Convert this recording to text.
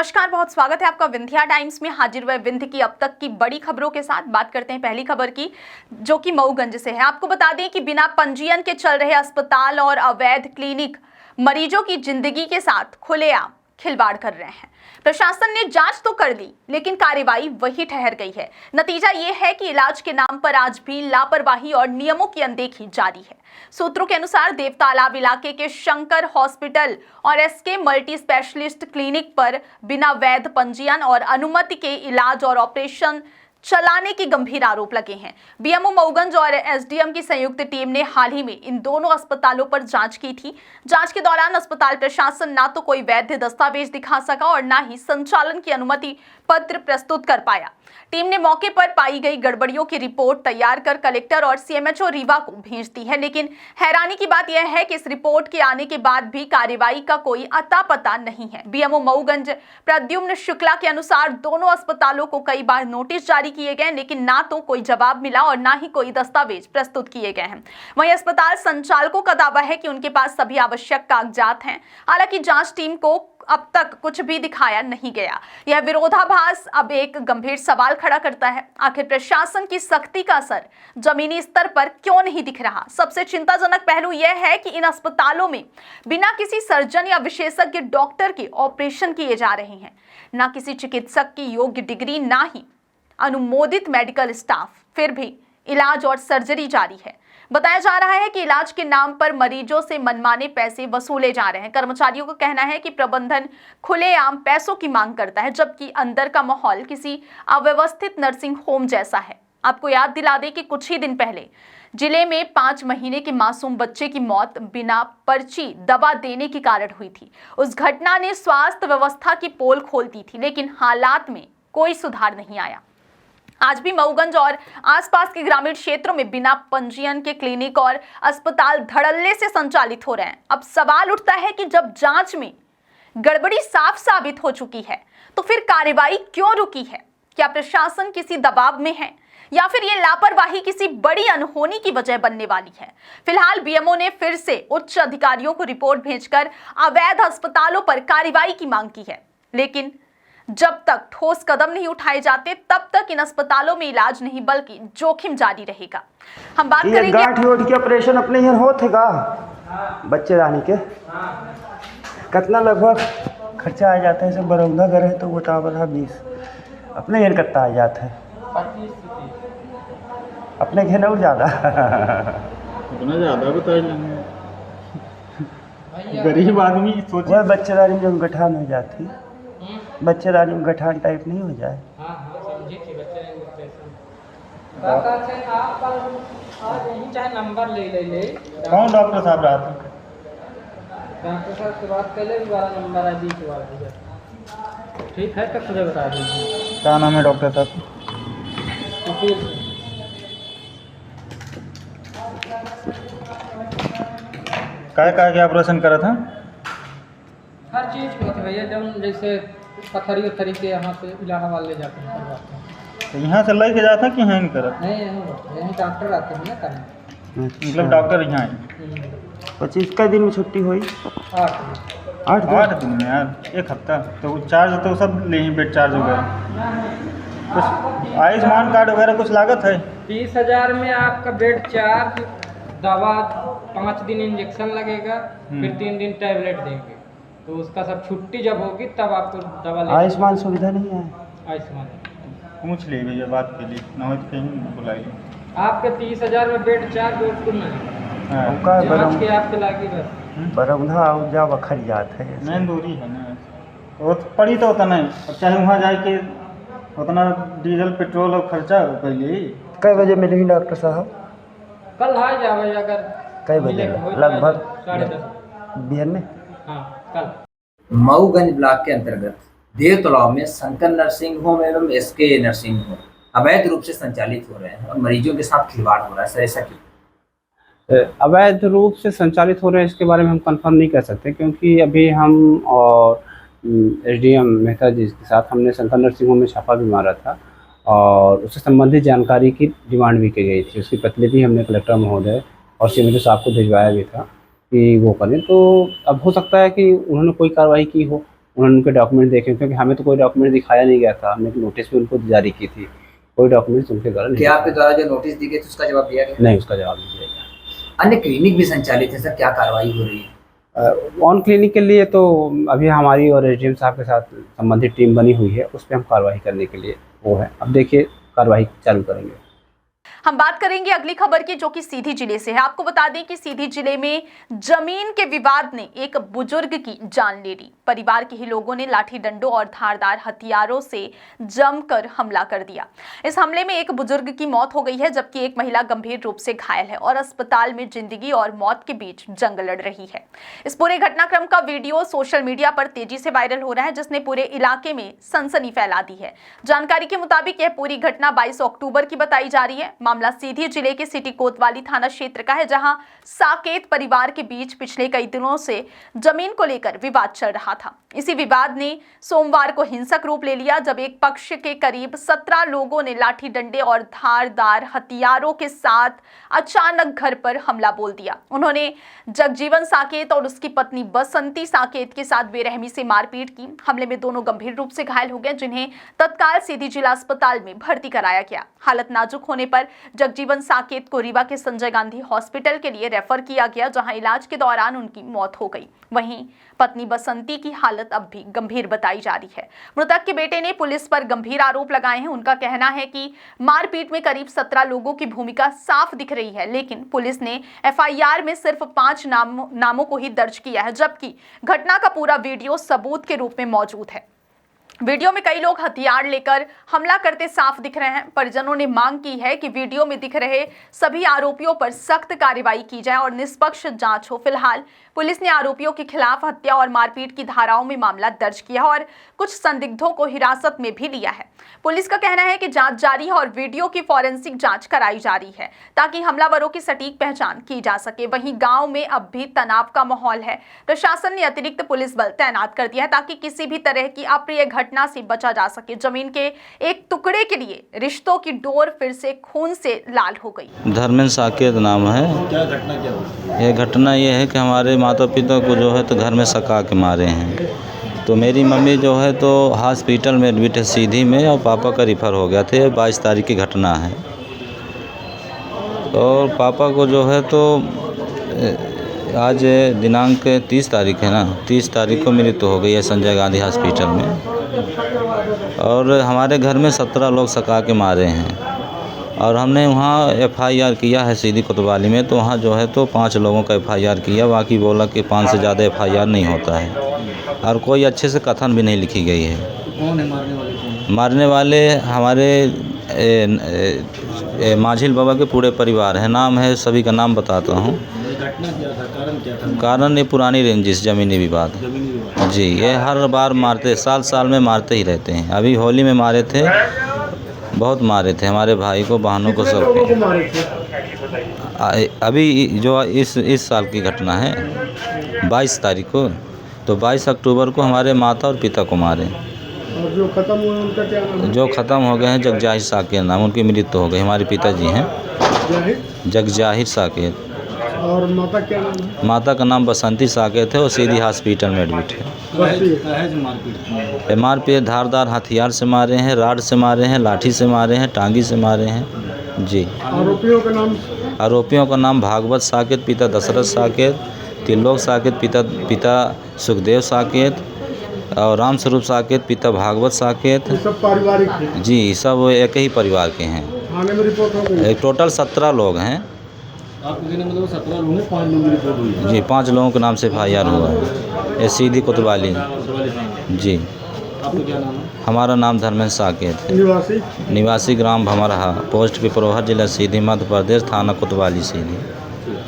नमस्कार, बहुत स्वागत है आपका विंध्या टाइम्स में। हाजिर हुए विंध्य की अब तक की बड़ी खबरों के साथ। बात करते हैं पहली खबर की, जो कि मऊगंज से है। आपको बता दें कि बिना पंजीयन के चल रहे अस्पताल और अवैध क्लिनिक मरीजों की जिंदगी के साथ खुलेआम खिलवाड़ कर रहे हैं। प्रशासन ने जांच तो कर ली, लेकिन कार्रवाई वही ठहर गई है। नतीजा ये है कि इलाज के नाम पर आज भी लापरवाही और नियमों की अनदेखी जारी है। सूत्रों के अनुसार देवतालाब इलाके के शंकर हॉस्पिटल और एसके मल्टी स्पेशलिस्ट क्लिनिक पर बिना वैध पंजीयन और अनुमति के इलाज और ऑपरेशन चलाने के गंभीर आरोप लगे हैं। बीएमओ मऊगंज और एसडीएम की संयुक्त टीम ने हाल ही में इन दोनों अस्पतालों पर जांच की थी। जांच के दौरान अस्पताल प्रशासन ना तो कोई वैध दस्तावेज दिखा सका और ना ही संचालन की अनुमति पत्र प्रस्तुत कर पाया। टीम ने मौके पर पाई गई गड़बड़ियों की रिपोर्ट तैयार कर कलेक्टर और सीएमएचओ रीवा को भेज दी है, लेकिन हैरानी की बात यह है कि इस रिपोर्ट के आने के बाद भी कार्रवाई का कोई अता पता नहीं है। बीएमओ मऊगंज प्रद्युम्न शुक्ला के अनुसार दोनों अस्पतालों को कई बार नोटिस जारी किए गए, लेकिन ना तो कोई जवाब मिला और ना ही कोई दस्तावेज प्रस्तुत किए गए हैं। वहीं अस्पताल संचालकों का दावा है कि उनके पास सभी आवश्यक कागजात हैं। हालांकि जांच टीम को अब तक कुछ भी दिखाया नहीं गया। यह विरोधाभास अब एक गंभीर सवाल खड़ा करता है। आखिर प्रशासन की सख्ती का असर जमीनी स्तर पर क्यों नहीं दिख रहा? सबसे चिंताजनक पहलू यह है कि इन अस्पतालों में बिना किसी सर्जन या विशेषज्ञ डॉक्टर के ऑपरेशन किए जा रहे हैं। ना किसी चिकित्सक की योग्य डिग्री, ना ही अनुमोदित मेडिकल स्टाफ, फिर भी इलाज और सर्जरी जारी है। बताया जा रहा है कि इलाज के नाम पर मरीजों से मनमाने पैसे वसूले जा रहे हैं। कर्मचारियों का कहना है कि प्रबंधन खुलेआम पैसों की मांग करता है, जबकि अंदर का माहौल किसी अव्यवस्थित नर्सिंग होम जैसा है। आपको याद दिला दें कि कुछ ही दिन पहले जिले में 5 महीने के मासूम बच्चे की मौत बिना पर्ची दवा देने के कारण हुई थी। उस घटना ने स्वास्थ्य व्यवस्था की पोल खोल दी थी, लेकिन हालात में कोई सुधार नहीं आया। आज भी मऊगंज और आसपास के ग्रामीण क्षेत्रों में बिना पंजीयन के क्लिनिक और अस्पताल धड़ल्ले से संचालित हो रहे हैं। अब सवाल उठता है कि जब जांच में गड़बड़ी साफ साबित हो चुकी है, तो फिर कार्रवाई क्यों रुकी है? क्या प्रशासन किसी दबाव में है या फिर ये लापरवाही किसी बड़ी अनहोनी की वजह बनने वाली है? फिलहाल बीएमओ ने फिर से उच्च अधिकारियों को रिपोर्ट भेजकर अवैध अस्पतालों पर कार्रवाई की मांग की है, लेकिन जब तक ठोस कदम नहीं उठाए जाते, तब तक इन अस्पतालों में इलाज नहीं बल्कि जोखिम जारी रहेगा। हम बात करेंगे गांठ के ऑपरेशन अपने यहाँ होते का बच्चे रानी के कितना लगभग खर्चा आ जाता है। सब बरौदा घर है तो वो टावर 20 अपने यहाँ कितना आ जाता है, अपने घर और ज़्यादा उतना ज़्यादा बताइए। गरीब आदमी सोचे बच्चे रानी जो गठान हो जाती, बच्चे रानी में गठान टाइप नहीं हो जाए। कौन डॉक्टर साहब रहा था? डॉक्टर साहब से बात कर ले, दोबारा नंबर आई दी के बाद ठीक है, तब तुझे बता दीजिए। क्या नाम है डॉक्टर साहब? क्या ऑपरेशन करा था? हर चीज़ को भैया, जब जैसे पथरी उथरी के यहाँ से इलाहाबाद ले जाते हैं, तो यहाँ से ले के जाता कि यहाँ नहीं करा? नहीं, यहीं डॉक्टर आते हैं ना करने। मतलब डॉक्टर यहाँ है। 25 का दिन में छुट्टी हुई, 8 दिन में यार, 1 हफ्ता। तो चार्ज तो सब ले ही, बेड चार्ज वगैरह, कुछ आयुष्मान कार्ड वगैरह कुछ लागत है? 30,000 में आपका बेड चार्ज, दवा 5 दिन इंजेक्शन लगेगा, फिर 3 दिन टैबलेट देंगे, तो उसका सब छुट्टी जब होगी तब आपको दवा ले। आयुष्मान सुविधा नहीं है? आयुष्मान पूछ ले भैया बात के लिए, ना हो तो कहीं बुलाइए। आपके 30,000 में बेड चार्ज बिल्कुल नहीं, जांच के आपके लागी बस बरौधा और जा बखर जात है। मेन दूरी है ना, वो पड़ी तो उतना नहीं। अब चाहे वहाँ जाके उतना डीजल पेट्रोल और खर्चा पहले। कई बजे मिलेंगे डॉक्टर साहब? कल आ जाए अगर। कई बजे लगभग? 10:30 बिहार में। हाँ कल। मऊगंज ब्लॉक के अंतर्गत देवतलाव में शंकर नर्सिंग होम एवं एसके नर्सिंग होम अवैध रूप से संचालित हो रहे हैं और मरीजों के साथ खिलवाड़ हो रहा है। सर, ऐसा क्यों? अवैध रूप से संचालित हो रहे हैं इसके बारे में हम कंफर्म नहीं कर सकते, क्योंकि अभी हम और एसडीएम मेहता जी के साथ हमने शंकर नर्सिंग होम में छापा भी मारा था और उससे संबंधित जानकारी की डिमांड भी की गई थी। उसकी प्रतिलिपि हमने कलेक्टर महोदय और सीएमओ साहब को भिजवाया भी था कि वो करें। तो अब हो सकता है कि उन्होंने कोई कार्रवाई की हो, उन्होंने उनके डॉक्यूमेंट देखे, क्योंकि हमें तो कोई डॉक्यूमेंट दिखाया नहीं गया था। हमने एक नोटिस भी उनको जारी की थी, कोई डॉक्यूमेंट्स उनके द्वारा नहीं क्या आपके द्वारा जो नोटिस दी गई थी उसका जवाब दिया गया? नहीं, उसका जवाब नहीं दिया गया। अन्य क्लिनिक भी संचालित है सर, क्या कार्रवाई हो रही है? ऑन क्लिनिक के लिए तो अभी हमारी और एसडीएम साहब के साथ संबंधित टीम बनी हुई है, उस पर हम कार्रवाई करने के लिए वो है। अब देखिए कार्रवाई चालू करेंगे। हम बात करेंगे अगली खबर की, जो कि सीधी जिले से है। आपको बता दें कि सीधी जिले में जमीन के विवाद ने एक बुजुर्ग की जान ले ली। परिवार के ही लोगों ने लाठी डंडों और धारदार हथियारों से जमकर हमला कर दिया। इस हमले में एक बुजुर्ग की मौत हो गई है, जबकि एक महिला गंभीर रूप से घायल है और अस्पताल में जिंदगी और मौत के बीच जंग लड़ रही है। इस पूरे घटनाक्रम का वीडियो सोशल मीडिया पर तेजी से वायरल हो रहा है, जिसने पूरे इलाके में सनसनी फैला दी है। जानकारी के मुताबिक यह पूरी घटना 22 अक्टूबर की बताई जा रही है। मामला सीधी जिले के सिटी कोतवाली थाना क्षेत्र का है, जहां साकेत परिवार के बीच पिछले कई दिनों से जमीन को लेकर विवाद चल रहा था। इसी विवाद ने सोमवार को हिंसक रूप ले लिया, जब एक पक्ष के करीब 17 लोगों ने लाठी डंडे और धारदार हथियारों के साथ अचानक घर पर हमला बोल दिया। उन्होंने जगजीवन साकेत और उसकी पत्नी बसंती साकेत के साथ बेरहमी से मारपीट की। हमले में दोनों गंभीर रूप से घायल हो गए, जिन्हें तत्काल सीधी जिला अस्पताल में भर्ती कराया गया। हालत नाजुक होने पर जगजीवन साकेत को रीवा के संजय गांधी हॉस्पिटल के लिए रेफर किया गया, जहां इलाज के दौरान उनकी मौत हो गई। वहीं पत्नी बसंती की हालत अब भी गंभीर बताई जा रही है। मृतक के बेटे ने पुलिस पर गंभीर आरोप लगाए हैं। उनका कहना है कि मारपीट में करीब 17 लोगों की भूमिका साफ दिख रही है, लेकिन पुलिस ने एफआईआर में सिर्फ 5 नामों को ही दर्ज किया है, जबकि घटना का पूरा वीडियो सबूत के रूप में मौजूद है। वीडियो में कई लोग हथियार लेकर हमला करते साफ दिख रहे हैं। परिजनों ने मांग की है कि वीडियो में दिख रहे सभी आरोपियों पर सख्त कार्रवाई की जाए और निष्पक्ष जांच हो। फिलहाल पुलिस ने आरोपियों के खिलाफ हत्या और मारपीट की धाराओं में मामला दर्ज किया और कुछ संदिग्धों को हिरासत में भी लिया है। पुलिस का कहना है कि जांच जारी है और वीडियो की फॉरेंसिक जांच कराई जा रही है, ताकि हमलावरों की सटीक पहचान की जा सके। वहीं गांव में अब भी तनाव का माहौल है। प्रशासन ने अतिरिक्त पुलिस बल तैनात कर दिया है, ताकि किसी भी तरह की अप्रिय घटना से बचा जा सके। जमीन के एक टुकड़े के लिए रिश्तों की डोर फिर से खून से लाल हो गई। धर्मेंद्र साकेत नाम है। क्या घटना क्या हुई? ये घटना ये है कि हमारे माता पिता को जो है तो घर में सका के मारे हैं। तो मेरी मम्मी जो है तो हॉस्पिटल में एडमिट है सीधी में, और पापा का रिफ़र हो गया थे। 22 तारीख की घटना है। और पापा को जो है तो आज दिनांक 30 तारीख है ना, 30 तारीख को मृत्यु हो गई है संजय गांधी हॉस्पिटल में। और हमारे घर में 17 लोग सका के मारे हैं। और हमने वहाँ एफआईआर किया है सीधी कोतवाली में, तो वहाँ जो है तो 5 लोगों का एफआईआर किया। बाकी बोला कि 5 से ज़्यादा एफआईआर नहीं होता है, और कोई अच्छे से कथन भी नहीं लिखी गई है। कौन है मारने वाले? कौन? मारने वाले हमारे माझिल बाबा के पूरे परिवार है। नाम है, सभी का नाम बताता हूँ। घटना क्या था? कारण क्या था? कारण ये पुरानी रेंजिस ज़मीनी विवाद जी। ये हर बार मारते, साल में मारते ही रहते हैं। अभी होली में मारे थे, बहुत मारे थे हमारे भाई को, बहनों को, सबको। अभी जो इस साल की घटना है 22 तारीख को, तो 22 अक्टूबर को हमारे माता और पिता को मारे। और जो खत्म हुए उनका क्या नाम है? जो ख़त्म हो गए हैं जगजाहिर साकेत नाम, उनकी मृत्यु हो गई। हमारे पिताजी हैं जगजाहिर साकेत। और माता क्या नाम है? माता का नाम बसंती साकेत है और सीधी हॉस्पिटल में एडमिट है। मारपीट धारदार हथियार से मारे हैं, राड से मारे हैं, लाठी से मारे हैं, टांगी से मारे हैं जी। आरोपियों का नाम? आरोपियों का नाम भागवत साकेत पिता दशरथ साकेत, त्रिलोक साकेत पिता सुखदेव साकेत, और रामस्वरूप साकेत पिता भागवत साकेत। ये सब पारिवारिक थे? जी, सब एक ही परिवार के हैं। थाने में रिपोर्ट हो गई? टोटल 17 लोग हैं। आपके कहने मतलब 17 लोगों में 5 लोगों की रिपोर्ट हुई है? जी, 5 लोगों के नाम से एफआईआर हुआ है। ये सीधी कोतवाली जी। आपका क्या नाम है? हमारा नाम धर्मेंद्र साकेत है। निवासी ग्राम भमरहा, पोस्ट पिपरोहर, जिला सीधी, मध्य प्रदेश, थाना कोतवाली सीधी।